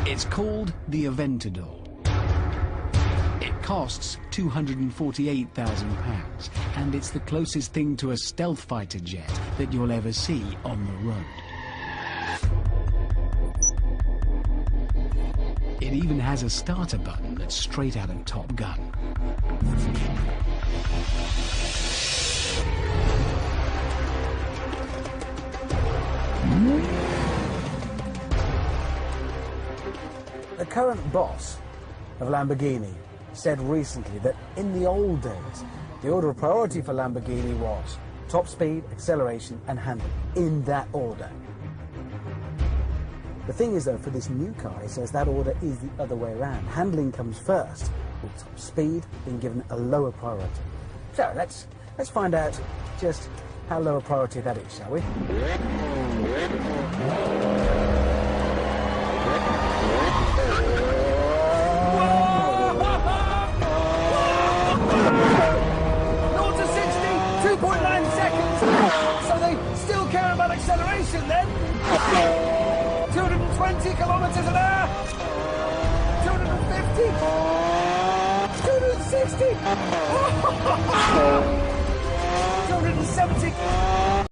It's called the Aventador. It costs £248,000, and it's the closest thing to a stealth fighter jet that you'll ever see on the road. It even has a starter button that's straight out of Top Gun. The current boss of Lamborghini said recently that in the old days, the order of priority for Lamborghini was top speed, acceleration and handling, in that order. The thing is though, for this new car, he says that order is the other way around. Handling comes first, with top speed being given a lower priority. So let's find out just how low a priority that is, shall we? So they still care about acceleration then? 220 kilometers an hour? 250? 260? 270?